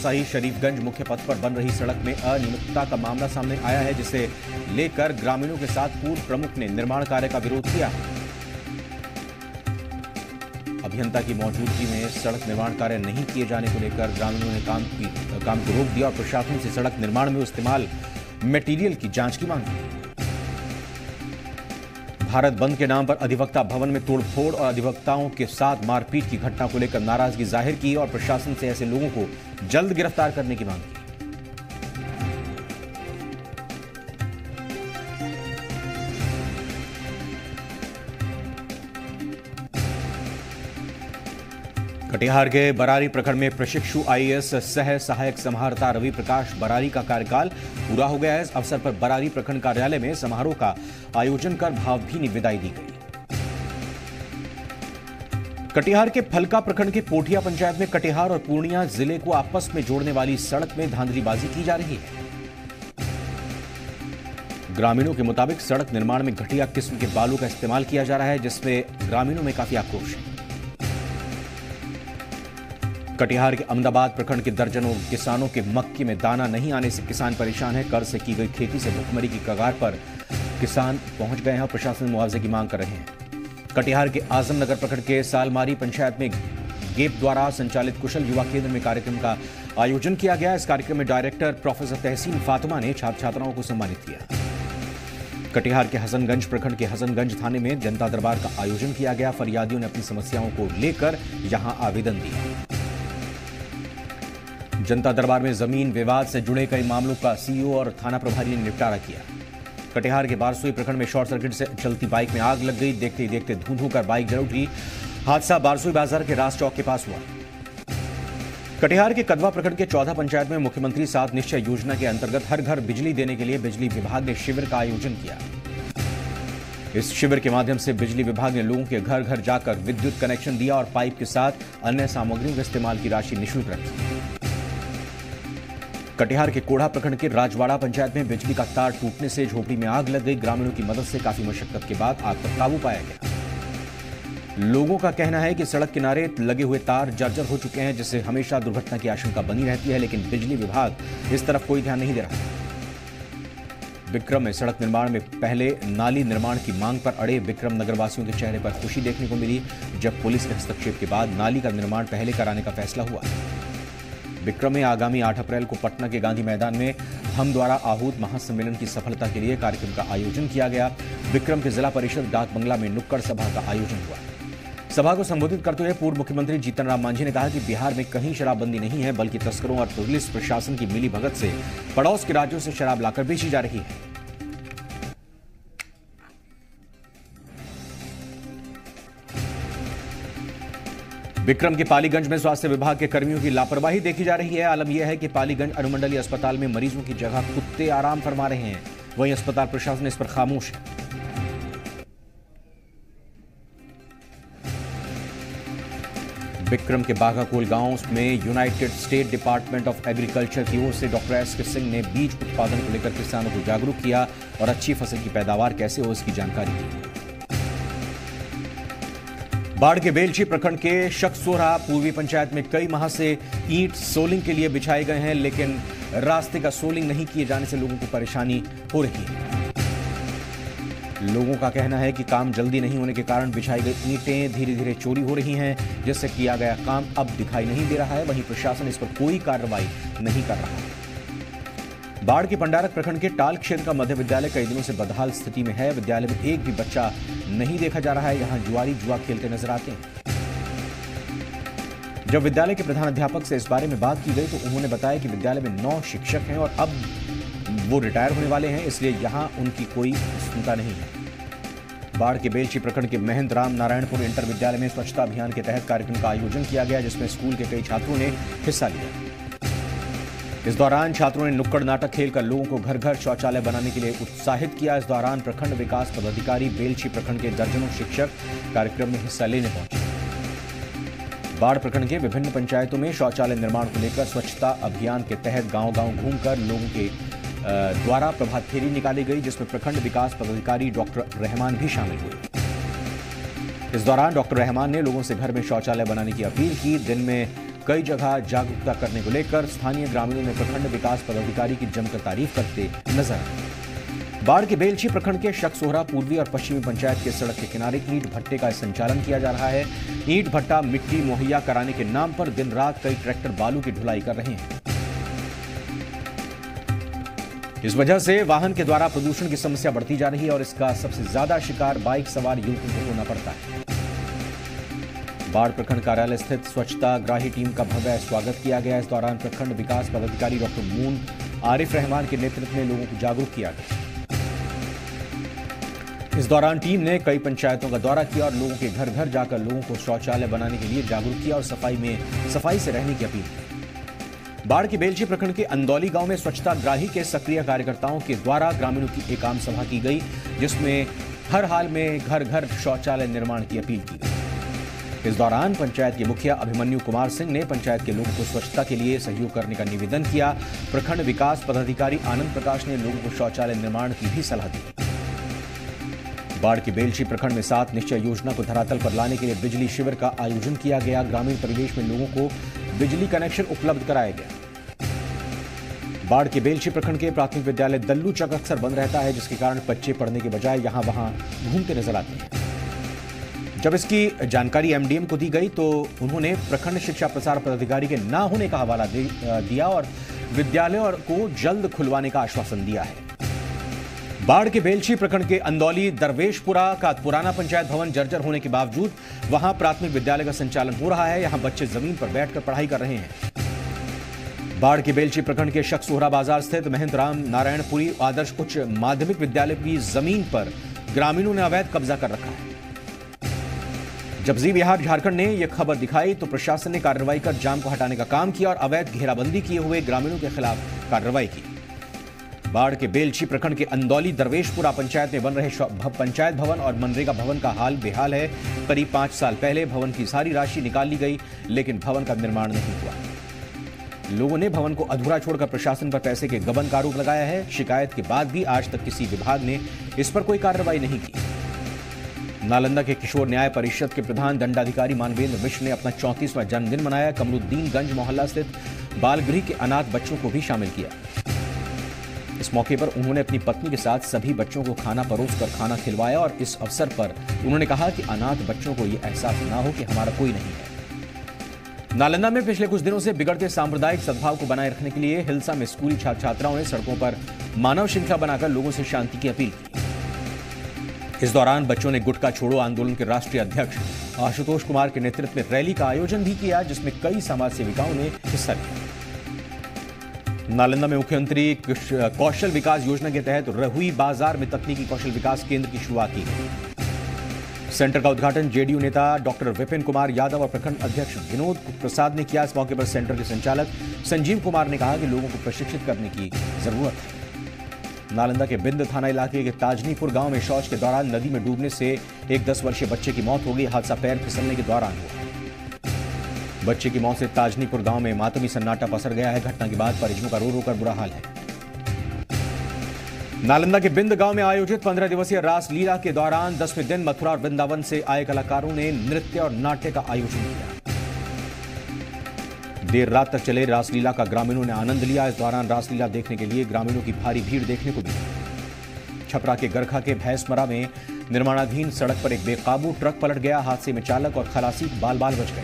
शाही शरीफगंज मुख्य पथ पर बन रही सड़क में अनियमितता का मामला सामने आया है, जिसे लेकर ग्रामीणों के साथ पूर्व प्रमुख ने निर्माण कार्य का विरोध किया। अभियंता की मौजूदगी में सड़क निर्माण कार्य नहीं किए जाने को लेकर ग्रामीणों ने काम को रोक दिया और प्रशासन से सड़क निर्माण में इस्तेमाल मटेरियल की जांच की मांग की। भारत बंद के नाम पर अधिवक्ता भवन में तोड़फोड़ और अधिवक्ताओं के साथ मारपीट की घटना को लेकर नाराजगी जाहिर की और प्रशासन से ऐसे लोगों को जल्द गिरफ्तार करने की मांग की। कटिहार के बरारी प्रखंड में प्रशिक्षु आईएएस सह सहायक समाहर्ता रवि प्रकाश बरारी का कार्यकाल पूरा हो गया है। इस अवसर पर बरारी प्रखंड कार्यालय में समारोह का आयोजन कर भावभीनी विदाई दी गई। कटिहार के फलका प्रखंड के पोठिया पंचायत में कटिहार और पूर्णिया जिले को आपस में जोड़ने वाली सड़क में धांधलीबाजी की जा रही है। ग्रामीणों के मुताबिक सड़क निर्माण में घटिया किस्म के बालू का इस्तेमाल किया जा रहा है, जिसमें ग्रामीणों में काफी आक्रोश है। कटिहार के अहमदाबाद प्रखंड के दर्जनों किसानों के मक्के में दाना नहीं आने से किसान परेशान है। कर्ज से की गई खेती से भुखमरी की कगार पर किसान पहुंच गए हैं और प्रशासन मुआवजे की मांग कर रहे हैं। कटिहार के आजमनगर प्रखंड के सालमारी पंचायत में गेप द्वारा संचालित कुशल युवा केंद्र में कार्यक्रम का आयोजन किया गया। इस कार्यक्रम में डायरेक्टर प्रोफेसर तहसीन फातिमा ने छात्र छात्राओं को सम्मानित किया। कटिहार के हसनगंज प्रखंड के हसनगंज थाने में जनता दरबार का आयोजन किया गया। फरियादियों ने अपनी समस्याओं को लेकर यहां आवेदन दिया। जनता दरबार में जमीन विवाद से जुड़े कई मामलों का सीईओ और थाना प्रभारी ने निपटारा किया। कटिहार के बारसोई प्रखंड में शॉर्ट सर्किट से चलती बाइक में आग लग गई। देखते ही देखते धूं धूं कर बाइक जल उठी। हादसा बारसोई बाजार के रास चौक के पास हुआ। कटिहार के कदवा प्रखंड के 14 पंचायत में मुख्यमंत्री 7 निश्चय योजना के अंतर्गत हर घर बिजली देने के लिए बिजली विभाग ने शिविर का आयोजन किया। इस शिविर के माध्यम से बिजली विभाग ने लोगों के घर घर जाकर विद्युत कनेक्शन दिया और पाइप के साथ अन्य सामग्रियों के इस्तेमाल की राशि निःशुल्क रखी। कटिहार के कोढ़ा प्रखंड के राजवाड़ा पंचायत में बिजली का तार टूटने से झोपड़ी में आग लग गई। ग्रामीणों की मदद से काफी मशक्कत के बाद आग पर काबू पाया गया। लोगों का कहना है कि सड़क किनारे लगे हुए तार जर्जर हो चुके हैं, जिससे हमेशा दुर्घटना की आशंका बनी रहती है, लेकिन बिजली विभाग इस तरफ कोई ध्यान नहीं दे रहा। विक्रम में सड़क निर्माण में पहले नाली निर्माण की मांग पर अड़े विक्रम नगरवासियों के चेहरे पर खुशी देखने को मिली, जब पुलिस के हस्तक्षेप के बाद नाली का निर्माण पहले कराने का फैसला हुआ। विक्रम में आगामी 8 अप्रैल को पटना के गांधी मैदान में हम द्वारा आहूत महासम्मेलन की सफलता के लिए कार्यक्रम का आयोजन किया गया। विक्रम के जिला परिषद डाक बंगला में नुक्कड़ सभा का आयोजन हुआ। सभा को संबोधित करते हुए पूर्व मुख्यमंत्री जीतन राम मांझी ने कहा कि बिहार में कहीं शराबबंदी नहीं है, बल्कि तस्करों और पुलिस प्रशासन की मिलीभगत से पड़ोस के राज्यों से शराब लाकर बेची जा रही है। विक्रम के पालीगंज में स्वास्थ्य विभाग के कर्मियों की लापरवाही देखी जा रही है। आलम यह है कि पालीगंज अनुमंडलीय अस्पताल में मरीजों की जगह कुत्ते आराम फरमा रहे हैं, वहीं अस्पताल प्रशासन इस पर खामोश है। विक्रम के बाघाकोल गांव में United state department of agriculture की ओर से डॉक्टर एस के सिंह ने बीज उत्पादन को लेकर किसानों को जागरूक किया और अच्छी फसल की पैदावार कैसे हो इसकी जानकारी दी। बाढ़ के बेलछी प्रखंड के शख्सोरा पूर्वी पंचायत में कई माह से ईंट सोलिंग के लिए बिछाए गए हैं, लेकिन रास्ते का सोलिंग नहीं किए जाने से लोगों को परेशानी हो रही है। लोगों का कहना है कि काम जल्दी नहीं होने के कारण बिछाई गई ईंटें धीरे धीरे चोरी हो रही हैं, जिससे किया गया काम अब दिखाई नहीं दे रहा है। वहीं प्रशासन इस पर कोई कार्रवाई नहीं कर रहा है। बाढ़ के पंडारक प्रखंड के टाल क्षेत्र का मध्य विद्यालय कई दिनों से बदहाल स्थिति में है। विद्यालय में एक भी बच्चा नहीं देखा जा रहा है। यहां जुआरी जुआ खेलते नजर आते हैं। जब विद्यालय के प्रधान अध्यापक से इस बारे में बात की गई तो उन्होंने बताया कि विद्यालय में 9 शिक्षक हैं और अब वो रिटायर होने वाले हैं, इसलिए यहां उनकी कोई चिंता नहीं है। बाढ़ के बेलछी प्रखंड के महंत राम नारायणपुर इंटर विद्यालय में स्वच्छता अभियान के तहत कार्यक्रम का आयोजन किया गया, जिसमें स्कूल के कई छात्रों ने हिस्सा लिया। इस दौरान छात्रों ने नुक्कड़ नाटक खेलकर लोगों को घर घर शौचालय बनाने के लिए उत्साहित किया। इस दौरान प्रखंड विकास पदाधिकारी बेलछी प्रखंड के दर्जनों शिक्षक कार्यक्रम में हिस्सा लेने पहुंचे। बाढ़ प्रखंड के विभिन्न पंचायतों में शौचालय निर्माण को लेकर स्वच्छता अभियान के तहत गांव-गांव घूमकर लोगों के द्वारा प्रभात फेरी निकाली गई, जिसमें प्रखंड विकास पदाधिकारी डॉक्टर रहमान भी शामिल हुए। इस दौरान डॉक्टर रहमान ने लोगों से घर में शौचालय बनाने की अपील की। दिन में कई जगह जागरूकता करने को लेकर स्थानीय ग्रामीणों ने प्रखंड विकास पदाधिकारी की जमकर तारीफ करते नजर आए। बाढ़ के बेलछी प्रखंड के शकसोहरा पूर्वी और पश्चिमी पंचायत के सड़क के किनारे ईंट भट्टे का संचालन किया जा रहा है। ईंट भट्टा मिट्टी मुहैया कराने के नाम पर दिन रात कई ट्रैक्टर बालू की ढुलाई कर रहे हैं। इस वजह से वाहन के द्वारा प्रदूषण की समस्या बढ़ती जा रही है और इसका सबसे ज्यादा शिकार बाइक सवार युवकों को होना पड़ता है। बाढ़ प्रखंड कार्यालय स्थित स्वच्छता ग्राही टीम का भव्य स्वागत किया गया। इस दौरान प्रखंड विकास पदाधिकारी डॉक्टर मून आरिफ रहमान के नेतृत्व में लोगों को जागरूक किया गया। इस दौरान टीम ने कई पंचायतों का दौरा किया और लोगों के घर घर जाकर लोगों को शौचालय बनाने के लिए जागरूक किया और सफाई से रहने की अपील की। बाढ़ के बेलछी प्रखंड के अंदौली गांव में स्वच्छता ग्राही के सक्रिय कार्यकर्ताओं के द्वारा ग्रामीणों की एक आम सभा की गई, जिसमें हर हाल में घर घर शौचालय निर्माण की अपील की गई। इस दौरान पंचायत के मुखिया अभिमन्यु कुमार सिंह ने पंचायत के लोगों को स्वच्छता के लिए सहयोग करने का निवेदन किया। प्रखंड विकास पदाधिकारी आनंद प्रकाश ने लोगों को शौचालय निर्माण की भी सलाह दी। बाढ़ के बेलछी प्रखंड में 7 निश्चय योजना को धरातल पर लाने के लिए बिजली शिविर का आयोजन किया गया। ग्रामीण परिवेश में लोगों को बिजली कनेक्शन उपलब्ध कराया गया। बाढ़ के बेलछी प्रखंड के प्राथमिक विद्यालय दल्लू चक अक्सर बंद रहता है, जिसके कारण बच्चे पढ़ने के बजाय यहां वहां घूमते नजर आते हैं। जब इसकी जानकारी एमडीएम को दी गई तो उन्होंने प्रखंड शिक्षा प्रसार पदाधिकारी के न होने का हवाला दिया और विद्यालयों को जल्द खुलवाने का आश्वासन दिया है। बाढ़ के बेलछी प्रखंड के अंदौली दरवेशपुरा का पुराना पंचायत भवन जर्जर होने के बावजूद वहां प्राथमिक विद्यालय का संचालन हो रहा है। यहां बच्चे जमीन पर बैठकर पढ़ाई कर रहे हैं। बाढ़ के बेलछी प्रखंड के शकसोहरा बाजार स्थित महंत राम नारायणपुरी आदर्श उच्च माध्यमिक विद्यालय की जमीन पर ग्रामीणों ने अवैध कब्जा कर रखा है। जब जी बिहार झारखंड ने यह खबर दिखाई तो प्रशासन ने कार्रवाई कर जाम को हटाने का काम किया और अवैध घेराबंदी किए हुए ग्रामीणों के खिलाफ कार्रवाई की। बाढ़ के बेलछी प्रखंड के अंदौली दरवेशपुरा पंचायत में बन रहे पंचायत भवन और मनरेगा भवन का हाल बेहाल है। करीब 5 साल पहले भवन की सारी राशि निकाल ली गई, लेकिन भवन का निर्माण नहीं हुआ। लोगों ने भवन को अधूरा छोड़कर प्रशासन पर पैसे के गबन का आरोप लगाया है। शिकायत के बाद भी आज तक किसी विभाग ने इस पर कोई कार्रवाई नहीं की। नालंदा के किशोर न्याय परिषद के प्रधान दंडाधिकारी मानवेंद्र मिश्र ने अपना 34वां जन्मदिन मनाया। कमरुद्दीनगंज मोहल्ला स्थित बाल गृह के अनाथ बच्चों को भी शामिल किया। इस मौके पर उन्होंने अपनी पत्नी के साथ सभी बच्चों को खाना परोसकर खाना खिलवाया और इस अवसर पर उन्होंने कहा कि अनाथ बच्चों को यह एहसास ना हो कि हमारा कोई नहीं है। नालंदा में पिछले कुछ दिनों से बिगड़ते सांप्रदायिक सद्भाव को बनाए रखने के लिए हिलसा में स्कूली छात्र छात्राओं ने सड़कों पर मानव श्रृंखला बनाकर लोगों से शांति की अपील की। इस दौरान बच्चों ने गुटखा छोड़ो आंदोलन के राष्ट्रीय अध्यक्ष आशुतोष कुमार के नेतृत्व में रैली का आयोजन भी किया, जिसमें कई समाज सेविकाओं ने हिस्सा लिया। नालंदा में मुख्यमंत्री कौशल विकास योजना के तहत रहुई बाजार में तकनीकी कौशल विकास केंद्र की शुरुआत की गई। सेंटर का उद्घाटन जेडीयू नेता डॉक्टर विपिन कुमार यादव और प्रखंड अध्यक्ष विनोद प्रसाद ने किया। इस मौके पर सेंटर के संचालक संजीव कुमार ने कहा कि लोगों को प्रशिक्षित करने की जरूरत है। नालंदा के बिंद थाना इलाके के ताजनीपुर गांव में शौच के दौरान नदी में डूबने से एक 10 वर्षीय बच्चे की मौत हो गई। हादसा पैर फिसलने के दौरान हुआ। बच्चे की मौत से ताजनीपुर गांव में मातमी सन्नाटा पसर गया है। घटना के बाद परिजनों का रो रो कर बुरा हाल है। नालंदा के बिंद गांव में आयोजित 15 दिवसीय रास लीला के दौरान 10वें दिन मथुरा और वृंदावन से आए कलाकारों ने नृत्य और नाट्य का आयोजन किया। देर रात तक चले रासलीला का ग्रामीणों ने आनंद लिया। इस दौरान रासलीला देखने के लिए ग्रामीणों की भारी भीड़ देखने को मिली। छपरा के गरखा के भैंसमरा में निर्माणाधीन सड़क पर एक बेकाबू ट्रक पलट गया। हादसे में चालक और खलासी बाल बाल बच गए।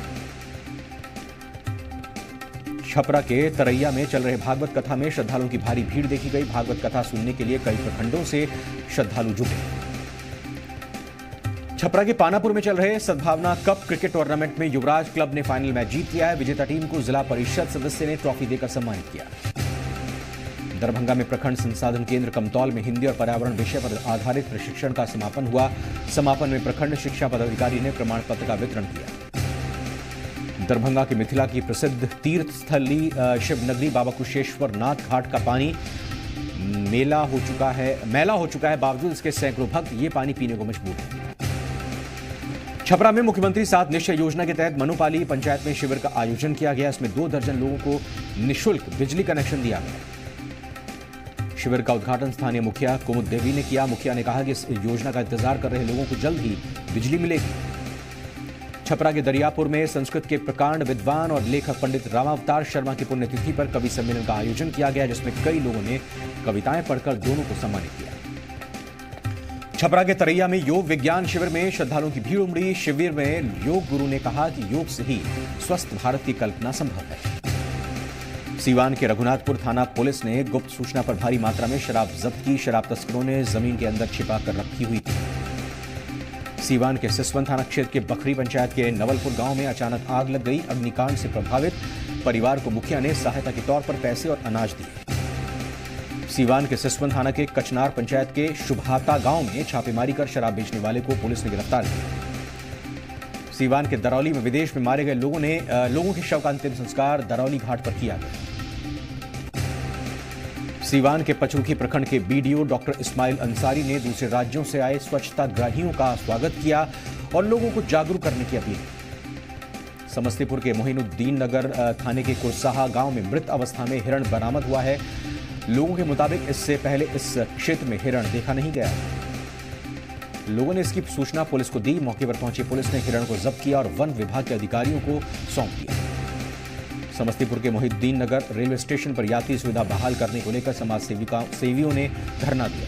छपरा के तरैया में चल रहे भागवत कथा में श्रद्धालुओं की भारी भीड़ देखी गई। भागवत कथा सुनने के लिए कई प्रखंडों से श्रद्धालु जुटे। छपरा के पानापुर में चल रहे सद्भावना कप क्रिकेट टूर्नामेंट में युवराज क्लब ने फाइनल मैच जीत लिया है। विजेता टीम को जिला परिषद सदस्य ने ट्रॉफी देकर सम्मानित किया। दरभंगा में प्रखंड संसाधन केंद्र कमतौल में हिंदी और पर्यावरण विषय पर आधारित प्रशिक्षण का समापन हुआ। समापन में प्रखंड शिक्षा पदाधिकारी ने प्रमाण पत्र का वितरण किया। दरभंगा के मिथिला की प्रसिद्ध तीर्थ स्थली शिवनगरी बाबा कुशेश्वर नाथ घाट का पानी मैला हो चुका है। बावजूद इसके सैकड़ों भक्त ये पानी पीने को मजबूर हैं। छपरा में मुख्यमंत्री 7 निश्चय योजना के तहत मनुपाली पंचायत में शिविर का आयोजन किया गया। इसमें 2 दर्जन लोगों को निःशुल्क बिजली कनेक्शन दिया गया। शिविर का उद्घाटन स्थानीय मुखिया कुमुद देवी ने किया। मुखिया ने कहा कि इस योजना का इंतजार कर रहे लोगों को जल्द ही बिजली मिलेगी। छपरा के दरियापुर में संस्कृत के प्रकांड विद्वान और लेखक पंडित रामावतार शर्मा की पुण्यतिथि पर कवि सम्मेलन का आयोजन किया गया, जिसमें कई लोगों ने कविताएं पढ़कर दोनों को सम्मानित किया। छपरा के तरैया में योग विज्ञान शिविर में श्रद्धालुओं की भीड़ उमड़ी। शिविर में योग गुरु ने कहा कि योग से ही स्वस्थ भारत की कल्पना संभव है। सीवान के रघुनाथपुर थाना पुलिस ने गुप्त सूचना पर भारी मात्रा में शराब जब्त की। शराब तस्करों ने जमीन के अंदर छिपा कर रखी हुई थी। सीवान के सिसवन थाना क्षेत्र के बखरी पंचायत के नवलपुर गांव में अचानक आग लग गई। अग्निकांड से प्रभावित परिवार को मुखिया ने सहायता के तौर पर पैसे और अनाज दिए। सीवान के सिसवन थाना के कचनार पंचायत के शुभाता गांव में छापेमारी कर शराब बेचने वाले को पुलिस ने गिरफ्तार किया। सीवान के दरौली में विदेश में मारे गए लोगों के शव का अंतिम संस्कार दरौली घाट पर किया गया। सीवान के पचरुखी प्रखंड के बीडीओ डॉक्टर इस्माइल अंसारी ने दूसरे राज्यों से आए स्वच्छता ग्राहियों का स्वागत किया और लोगों को जागरूक करने की अपील की। समस्तीपुर के मोहिनुद्दीन नगर थाने के कुरसाहा गांव में मृत अवस्था में हिरण बरामद हुआ है। लोगों के मुताबिक इससे पहले इस क्षेत्र में हिरण देखा नहीं गया। लोगों ने इसकी सूचना पुलिस को दी। मौके पर पहुंची पुलिस ने हिरण को जब्त किया और वन विभाग के अधिकारियों को सौंप दिया। समस्तीपुर के मोहिनुद्दीन नगर रेलवे स्टेशन पर यात्री सुविधा बहाल करने को लेकर समाज सेवियों ने धरना दिया।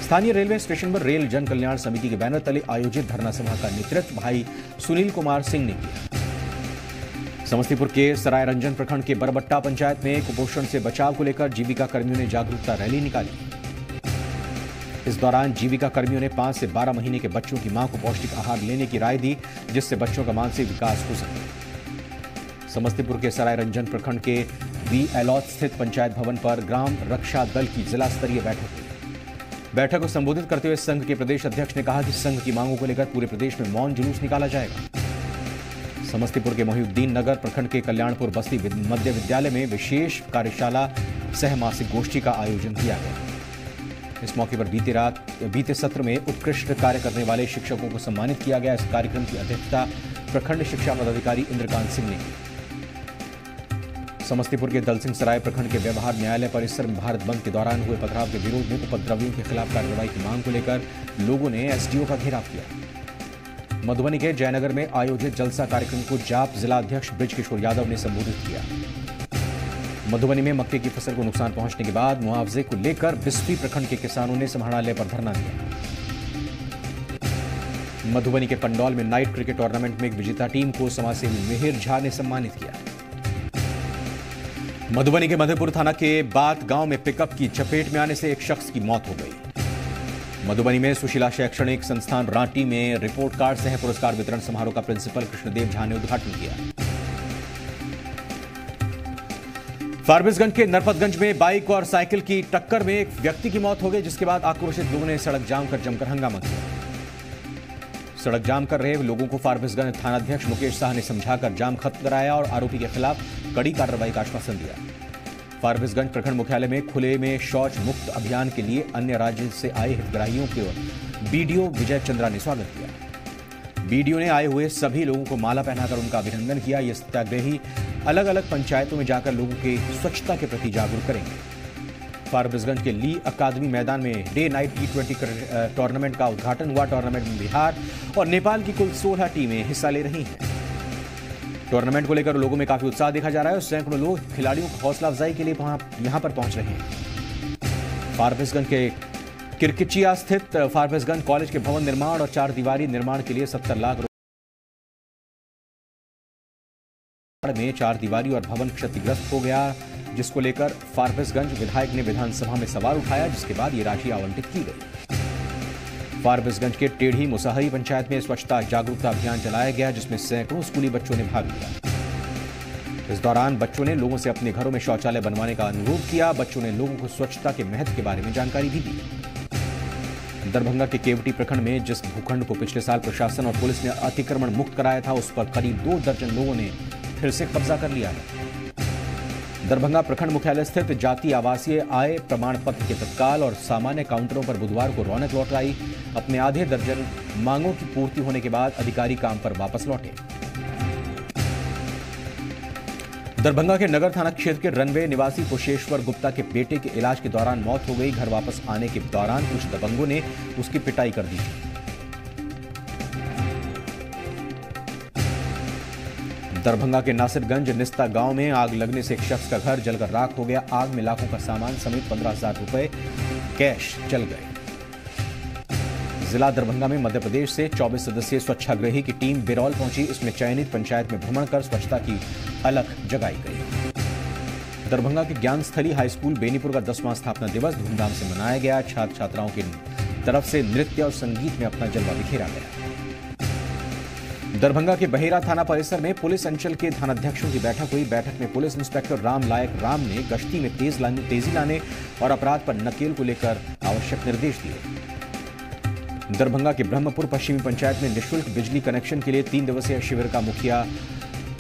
स्थानीय रेलवे स्टेशन पर रेल जन कल्याण समिति के बैनर तले आयोजित धरना सभा का नेतृत्व भाई सुनील कुमार सिंह ने किया। समस्तीपुर के सरायरंजन प्रखंड के बरबट्टा पंचायत में कुपोषण से बचाव को लेकर जीविका कर्मियों ने जागरूकता रैली निकाली। इस दौरान जीविका कर्मियों ने 5 से 12 महीने के बच्चों की मां को पौष्टिक आहार लेने की राय दी, जिससे बच्चों का मानसिक विकास हो सके। समस्तीपुर के सरायरंजन प्रखंड के बी एलौत स्थित पंचायत भवन पर ग्राम रक्षा दल की जिला स्तरीय बैठक हुई। बैठक को संबोधित करते हुए संघ के प्रदेश अध्यक्ष ने कहा कि संघ की मांगों को लेकर पूरे प्रदेश में मौन जुलूस निकाला जाएगा। समस्तीपुर के मोहिनुद्दीन नगर प्रखंड के कल्याणपुर बस्ती मध्य विद्यालय में विशेष कार्यशाला सह मासिक गोष्ठी का आयोजन किया गया। इस मौके पर बीते सत्र में उत्कृष्ट कार्य करने वाले शिक्षकों को सम्मानित किया गया। इस कार्यक्रम की अध्यक्षता प्रखंड शिक्षा पदाधिकारी इंद्रकांत सिंह ने की। समस्तीपुर के दलसिंह सराय प्रखंड के व्यवहार न्यायालय परिसर में भारत बंद के दौरान हुए पथराव के विरोध में उपद्रवियों के खिलाफ कार्रवाई की मांग को लेकर लोगों ने एसडीओ का घेराव किया। मधुबनी के जयनगर में आयोजित जलसा कार्यक्रम को जाप जिला अध्यक्ष बृजकिशोर यादव ने संबोधित किया। मधुबनी में मक्के की फसल को नुकसान पहुंचने के बाद मुआवजे को लेकर बिस्फी प्रखंड के किसानों ने समाहरणालय पर धरना दिया। मधुबनी के पंडौल में नाइट क्रिकेट टूर्नामेंट में एक विजेता टीम को समाजसेवी मिहिर झा ने सम्मानित किया। मधुबनी के मधेपुर थाना के बात गांव में पिकअप की चपेट में आने से एक शख्स की मौत हो गई। मधुबनी में सुशीला शैक्षणिक संस्थान रांटी में रिपोर्ट कार्ड सह पुरस्कार वितरण समारोह का प्रिंसिपल कृष्णदेव झा ने उद्घाटन किया। फारबिसगंज के नरपतगंज में बाइक और साइकिल की टक्कर में एक व्यक्ति की मौत हो गई, जिसके बाद आक्रोशित लोगों ने सड़क जाम कर जमकर हंगामा किया। सड़क जाम कर रहे लोगों को फारबिसगंज थानाध्यक्ष मुकेश शाह ने समझाकर जाम खत्म कराया और आरोपी के खिलाफ कड़ी कार्रवाई का आश्वासन दिया। फारबिसगंज प्रखंड मुख्यालय में खुले में शौच मुक्त अभियान के लिए अन्य राज्य से आए हितग्राहियों के बीडीओ विजय चंद्रा ने स्वागत किया। बीडीओ ने आए हुए सभी लोगों को माला पहनाकर उनका अभिनंदन किया। ये सत्याग्रही अलग अलग पंचायतों में जाकर लोगों के स्वच्छता के प्रति जागरूक करेंगे। फारबिसगंज के ली अकादमी मैदान में डे नाइट T20 टूर्नामेंट का उद्घाटन हुआ। टूर्नामेंट में बिहार और नेपाल की कुल 16 टीमें हिस्सा ले रही हैं। टूर्नामेंट को लेकर लोगों में काफी उत्साह देखा जा रहा है और सैकड़ों लोग खिलाड़ियों की हौसला अफजाई के लिए यहां पर पहुंच रहे हैं। फारबिसगंज के किरकिचिया स्थित फारबिसगंज कॉलेज के भवन निर्माण और 4 दीवारी निर्माण के लिए 70 लाख में 4 दीवारी और भवन क्षतिग्रस्त हो गया, जिसको लेकर फारबिसगंज विधायक ने विधानसभा में सवाल उठाया, जिसके बाद ये राशि आवंटित की गई। फारबिसगंज के टेढ़ी मुसाहरी पंचायत में स्वच्छता जागरूकता अभियान चलाया गया, जिसमें सैकड़ों स्कूली बच्चों ने भाग लिया। इस दौरान बच्चों ने लोगों से अपने घरों में शौचालय बनवाने का अनुरोध किया। बच्चों ने लोगों को स्वच्छता के महत्व के बारे में जानकारी भी दी। दरभंगा के केवटी प्रखंड में जिस भूखंड को पिछले साल प्रशासन और पुलिस ने अतिक्रमण मुक्त कराया था, उस पर करीब 2 दर्जन लोगों ने फिर से कब्जा कर लिया है। दरभंगा प्रखंड मुख्यालय स्थित जातीय आवासीय आय प्रमाण पत्र के तत्काल और सामान्य काउंटरों पर बुधवार को रौनक लौट आई। अपने आधे दर्जन मांगों की पूर्ति होने के बाद अधिकारी काम पर वापस लौटे। दरभंगा के नगर थाना क्षेत्र के रनवे निवासी कुशेश्वर गुप्ता के बेटे के इलाज के दौरान मौत हो गई। घर वापस आने के दौरान कुछ दबंगों ने उसकी पिटाई कर दी। दरभंगा के नासिरगंज निस्ता गांव में आग लगने से एक शख्स का घर जलकर राख हो गया। आग में लाखों का सामान समेत 15,000 रुपए कैश जल गए। जिला दरभंगा में मध्य प्रदेश से 24 सदस्यीय स्वच्छाग्रही की टीम बिरौल पहुंची। इसमें चयनित पंचायत में भ्रमण कर स्वच्छता की अलख जगाई गई। दरभंगा के ज्ञान स्थली हाई स्कूल बेनीपुर का 10वां स्थापना दिवस धूमधाम से मनाया गया। छात्र छात्राओं की तरफ से नृत्य और संगीत में अपना जलवा बिखेरा गया। दरभंगा के बहेरा थाना परिसर में पुलिस अंचल के थानाध्यक्षों की बैठक हुई। बैठक में पुलिस इंस्पेक्टर राम लायक राम ने गश्ती में तेजी लाने और अपराध पर नकेल को लेकर आवश्यक निर्देश दिए। दरभंगा के ब्रह्मपुर पश्चिमी पंचायत में निःशुल्क बिजली कनेक्शन के लिए 3 दिवसीय शिविर का मुखिया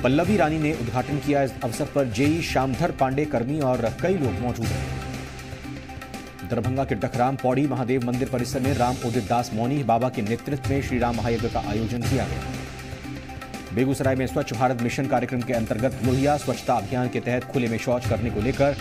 पल्लवी रानी ने उद्घाटन किया। इस अवसर पर जेई श्यामधर पांडे कर्मी और कई लोग मौजूद रहे। दरभंगा के डखराम पौड़ी महादेव मंदिर परिसर में राम उदित दास मौनी बाबा के नेतृत्व में श्री राम महायज्ञ का आयोजन किया गया। बेगूसराय में स्वच्छ भारत मिशन कार्यक्रम के अंतर्गत लोहिया स्वच्छता अभियान के तहत खुले में शौच करने को लेकर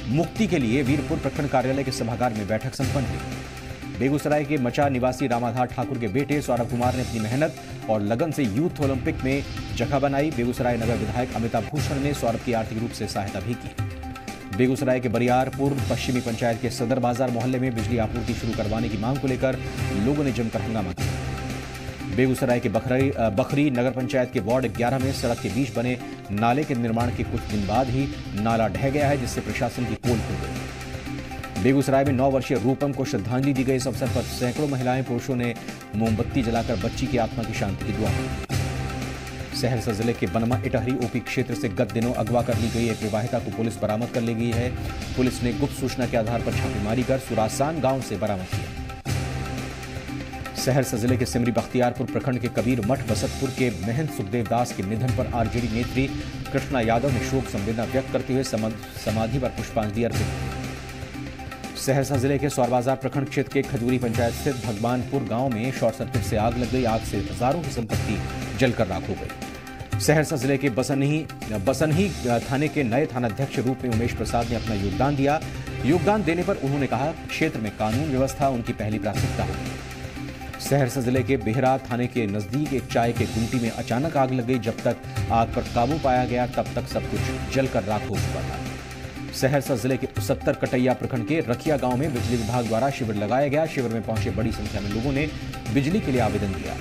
मुक्ति के लिए वीरपुर प्रखंड कार्यालय के सभागार में बैठक संपन्न हुई। बेगूसराय के मचा निवासी रामाधार ठाकुर के बेटे सौरभ कुमार ने अपनी मेहनत और लगन से यूथ ओलंपिक में जगह बनाई। बेगूसराय नगर विधायक अमिताभ भूषण ने सौरभ की आर्थिक रूप से सहायता भी की। बेगूसराय के बरियारपुर पश्चिमी पंचायत के सदर बाजार मोहल्ले में बिजली आपूर्ति शुरू करवाने की मांग को लेकर लोगों ने जमकर हंगामा किया। बेगूसराय के बखरी नगर पंचायत के वार्ड 11 में सड़क के बीच बने नाले के निर्माण के कुछ दिन बाद ही नाला ढह गया है, जिससे प्रशासन की पोल खुल गई। बेगूसराय में 9 वर्षीय रूपम को श्रद्धांजलि दी गई। इस अवसर पर सैकड़ों महिलाएं पुरुषों ने मोमबत्ती जलाकर बच्ची की आत्मा की शांति की दुआ की। सहरसा जिले के बनमा इटहरी ओपी क्षेत्र से गत दिनों अगवा कर ली गई एक विवाहिता को पुलिस बरामद कर ले गई है। पुलिस ने गुप्त सूचना के आधार पर छापेमारी कर सुरासान गांव से बरामद किया। सहरसा जिले के सिमरी बख्तियारपुर प्रखंड के कबीर मठ बसतपुर के महंत सुखदेव दास के निधन पर आरजेडी नेत्री कृष्णा यादव ने शोक संवेदना व्यक्त करते हुए समाधि पर पुष्पांजलि अर्पित की। सहरसा जिले के सौरबाजार प्रखंड क्षेत्र के खजूरी पंचायत स्थित भगवानपुर गांव में शॉर्ट सर्किट से आग लग गई। आग से हजारों की संपत्ति जलकर राख हो गई। सहरसा जिले के बसनही थाने के नए थानाध्यक्ष रूप में उमेश प्रसाद ने अपना योगदान दिया। योगदान देने पर उन्होंने कहा, क्षेत्र में कानून व्यवस्था उनकी पहली प्राथमिकता होगी। सहरसा जिले के बेहरा थाने के नजदीक एक चाय के गुमटी में अचानक आग लग गई। जब तक आग पर काबू पाया गया तब तक सब कुछ जलकर राख हो चुका था। सहरसा जिले के 69 कटैया प्रखंड के रखिया गांव में बिजली विभाग द्वारा शिविर लगाया गया। शिविर में पहुंचे बड़ी संख्या में लोगों ने बिजली के लिए आवेदन दिया।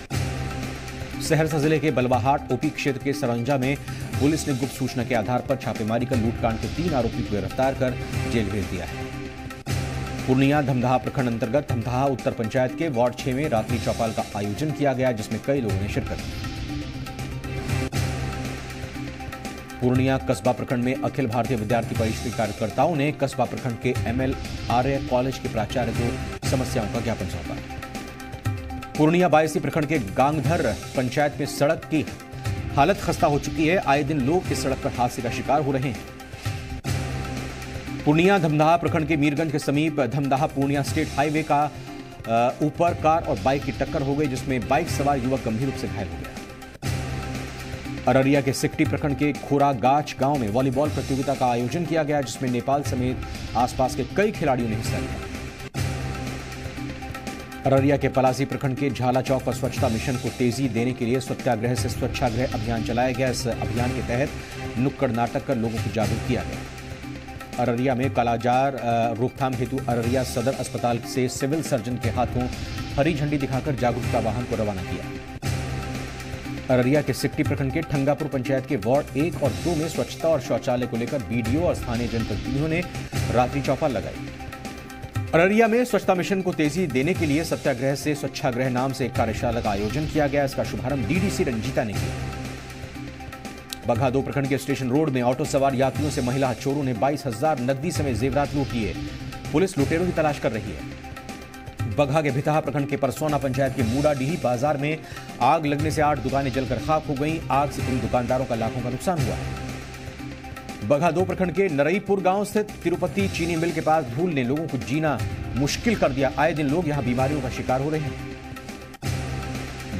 सहरसा जिले के बलवाहाट ओपी क्षेत्र के सरंजा में पुलिस ने गुप्त सूचना के आधार पर छापेमारी कर लूटकांड के 3 आरोपी को गिरफ्तार कर जेल भेज दिया है। पूर्णिया धमदाहा प्रखंड अंतर्गत धमदाहा उत्तर पंचायत के वार्ड 6 में रात्रि चौपाल का आयोजन किया गया, जिसमें कई लोगों ने शिरकत की। पूर्णिया कस्बा प्रखंड में अखिल भारतीय विद्यार्थी परिषद के कार्यकर्ताओं ने कस्बा प्रखंड के ML आर्य कॉलेज के प्राचार्य को समस्याओं का ज्ञापन सौंपा। पूर्णिया बायसी प्रखंड के गांगधर पंचायत में सड़क की हालत खस्ता हो चुकी है। आए दिन लोग इस सड़क पर हादसे का शिकार हो रहे हैं। पूर्णिया धमदाहा प्रखंड के मीरगंज के समीप धमदाहा पूर्णिया स्टेट हाईवे का ऊपर कार और बाइक की टक्कर हो गई, जिसमें बाइक सवार युवक गंभीर रूप से घायल हो गया। अररिया के सिकटी प्रखंड के खोरागाछ गांव में वॉलीबॉल प्रतियोगिता का आयोजन किया गया, जिसमें नेपाल समेत आसपास के कई खिलाड़ियों ने हिस्सा लिया। अररिया के पलासी प्रखंड के झाला चौक पर स्वच्छता मिशन को तेजी देने के लिए सत्याग्रह से स्वच्छाग्रह अभियान चलाया गया। इस अभियान के तहत नुक्कड़ नाटक कर लोगों को जागरूक किया गया। अररिया में कालाजार रोकथाम हेतु अररिया सदर अस्पताल से सिविल सर्जन के हाथों हरी झंडी दिखाकर जागरूकता वाहन को रवाना किया। अररिया के सिकटी प्रखंड के ठंगापुर पंचायत के वार्ड 1 और 2 में स्वच्छता और शौचालय को लेकर बीडीओ और स्थानीय जनप्रतिनिधियों ने रात्रि चौपाल लगाई। अररिया में स्वच्छता मिशन को तेजी देने के लिए सत्याग्रह से स्वच्छाग्रह नाम से एक कार्यशाला का आयोजन किया गया। इसका शुभारंभ डीडीसी रंजीता ने किया। बगहा 2 प्रखंड के स्टेशन रोड में ऑटो सवार यात्रियों से महिला चोरों ने 22,000 नकदी समेत जेवरात लूट लिए। पुलिस लुटेरों की तलाश कर रही है। बगहा के भितहा प्रखंड के परसौना पंचायत के मूडाडीही बाजार में आग लगने से 8 दुकानें जलकर खाक हो गईं। आग से 3 दुकानदारों का लाखों का नुकसान हुआ है। बगहा 2 प्रखंड के नरईपुर गांव स्थित तिरुपति चीनी मिल के पास धूल ने लोगों को जीना मुश्किल कर दिया। आए दिन लोग यहां बीमारियों का शिकार हो रहे हैं।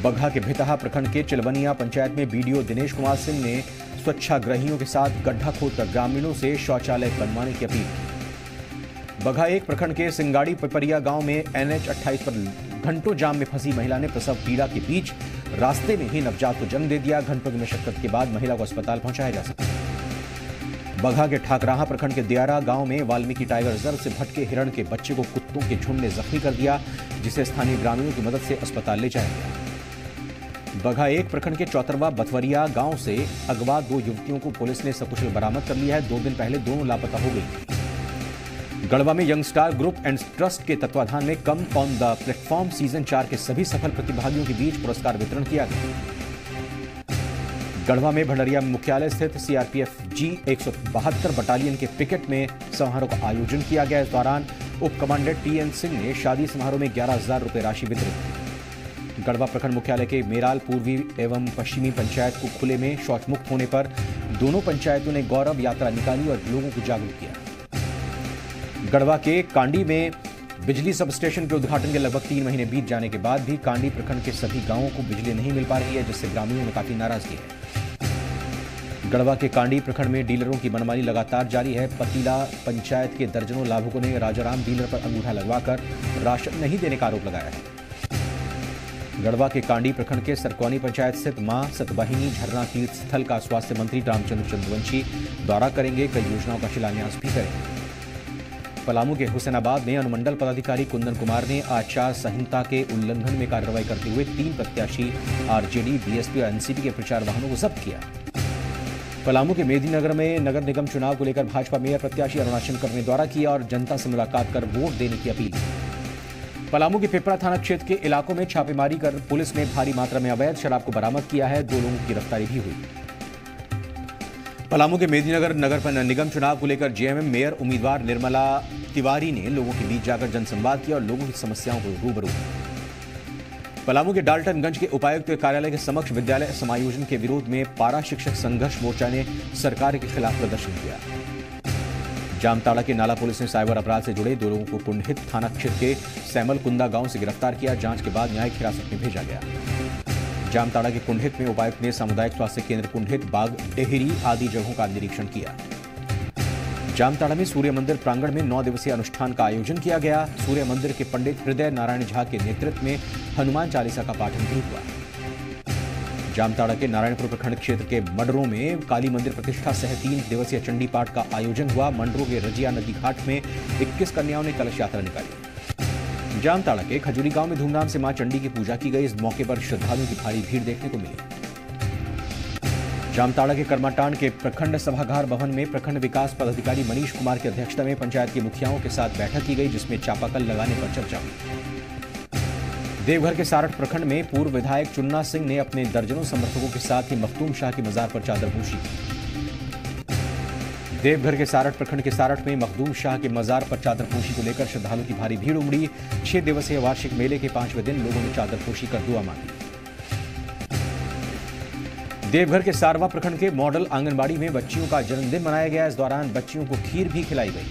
बगहा के भितहा प्रखंड के चिलवनिया पंचायत में बीडीओ दिनेश कुमार सिंह ने स्वच्छाग्रहियों के साथ गड्ढा खोदकर ग्रामीणों से शौचालय बनवाने की अपील की। बगहा 1 प्रखंड के सिंगाड़ी पिपरिया गांव में NH 28 पर घंटों जाम में फंसी महिला ने प्रसव पीड़ा के बीच रास्ते में ही नवजात को जन्म दे दिया। घंटों की मशक्कत के बाद महिला को अस्पताल पहुंचाया जा सका। बगहा के ठाकराहा प्रखंड के दियारा गांव में वाल्मीकि टाइगर रिजर्व से भटके हिरण के बच्चे को कुत्तों के झुंड ने जख्मी कर दिया, जिसे स्थानीय ग्रामीणों की मदद से अस्पताल ले जाया गया। बगहा एक प्रखंड के चौतरवा बथवरिया गांव से अगवा 2 युवतियों को पुलिस ने सकुशल बरामद कर लिया है। 2 दिन पहले दोनों लापता हो गई थी। गढ़वा में young star group and trust के तत्वाधान में come on the platform season 4 के सभी सफल प्रतिभागियों के बीच पुरस्कार वितरण किया गया। गढ़वा में भंडरिया मुख्यालय स्थित सीआरपीएफ जी 172 बटालियन के पिकेट में समारोह का आयोजन किया गया। इस दौरान उप कमांडेंट टीएन सिंह ने शादी समारोह में 11,000 रुपए राशि वितरित की। गढ़वा प्रखंड मुख्यालय के मेराल पूर्वी एवं पश्चिमी पंचायत को खुले में शौच मुक्त होने पर दोनों पंचायतों ने गौरव यात्रा निकाली और लोगों को जागरूक किया। गढ़वा के कांडी में बिजली सब स्टेशन के उद्घाटन के लगभग 3 महीने बीत जाने के बाद भी कांडी प्रखंड के सभी गांवों को बिजली नहीं मिल पा रही है, जिससे ग्रामीणों में काफी नाराजगी है। गढ़वा के कांडी प्रखंड में डीलरों की मनमानी लगातार जारी है। पतीला पंचायत के दर्जनों लाभुकों ने राजाराम डीलर पर अंगूठा लगवाकर राशन नहीं देने का आरोप लगाया है। गढ़वा के कांडी प्रखंड के सरकौनी पंचायत स्थित मां सतवाहिनी झरना तीर्थ स्थल का स्वास्थ्य मंत्री रामचंद्र चंद्रवंशी दौरा करेंगे। कई योजनाओं का शिलान्यास भी करेंगे। पलामू के हुसैनाबाद में अनुमंडल पदाधिकारी कुंदन कुमार ने आचार संहिता के उल्लंघन में कार्रवाई करते हुए 3 प्रत्याशी आरजेडी, बीएसपी और एनसीपी के प्रचार वाहनों को जब्त किया। पलामू के मेदिनीनगर में नगर निगम चुनाव को लेकर भाजपा मेयर प्रत्याशी अरुणा शंकर ने दौरा किया और जनता से मुलाकात कर वोट देने की अपील की। पलामू के पिपरा थाना क्षेत्र के इलाकों में छापेमारी कर पुलिस ने भारी मात्रा में अवैध शराब को बरामद किया है। 2 लोगों की गिरफ्तारी भी हुई। पलामू के मेदिनीनगर नगर निगम चुनाव को लेकर जेएमएम मेयर उम्मीदवार निर्मला तिवारी ने लोगों के बीच जाकर जनसंवाद किया और लोगों की समस्याओं को रूबरू। पलामू के डाल्टनगंज के उपायुक्त कार्यालय के समक्ष विद्यालय समायोजन के विरोध में पारा शिक्षक संघर्ष मोर्चा ने सरकार के खिलाफ प्रदर्शन किया। जामताड़ा के नाला पुलिस ने साइबर अपराध से जुड़े 2 लोगों को कुंडित थाना क्षेत्र के सैमलकुंदा गांव से गिरफ्तार किया। जांच के बाद न्यायिक हिरासत में भेजा गया। जामताड़ा के कुंडित में उपायुक्त ने सामुदायिक स्वास्थ्य केंद्र कुंडित, बाग, डेहरी आदि जगहों का निरीक्षण किया। जामताड़ा में सूर्य मंदिर प्रांगण में 9 दिवसीय अनुष्ठान का आयोजन किया गया। सूर्य मंदिर के पंडित हृदय नारायण झा के नेतृत्व में हनुमान चालीसा का पाठन भी हुआ। जामताड़ा के नारायणपुर प्रखंड क्षेत्र के मंडरों में काली मंदिर प्रतिष्ठा सह 3 दिवसीय चंडी पाठ का आयोजन हुआ। मंडरों के रजिया नदी घाट में 21 कन्याओं ने कलश यात्रा निकाली। जामताड़ा के खजूरी गांव में धूमधाम से मां चंडी की पूजा की गई। इस मौके पर श्रद्धालुओं की भारी भीड़ देखने को मिली। जामताड़ा के कर्माटांड के प्रखंड सभागार भवन में प्रखंड विकास पदाधिकारी मनीष कुमार की अध्यक्षता में पंचायत के मुखियाओं के साथ बैठक की गई, जिसमें चापाकल लगाने पर चर्चा हुई। देवघर के सारठ प्रखंड में पूर्व विधायक चुन्ना सिंह ने अपने दर्जनों समर्थकों के साथ ही मखदूम शाह के मजार पर चादरपोशी की। देवघर के सारठ प्रखंड के सारठ में मखदूम शाह के मजार पर चादरपोशी को लेकर श्रद्धालुओं की भारी भीड़ उमड़ी। 6 दिवसीय वार्षिक मेले के 5वें दिन लोगों ने चादरपोशी कर दुआ मांगी। देवघर के सारवा प्रखंड के मॉडल आंगनबाड़ी में बच्चियों का जन्मदिन मनाया गया। इस दौरान बच्चियों को खीर भी खिलाई गई।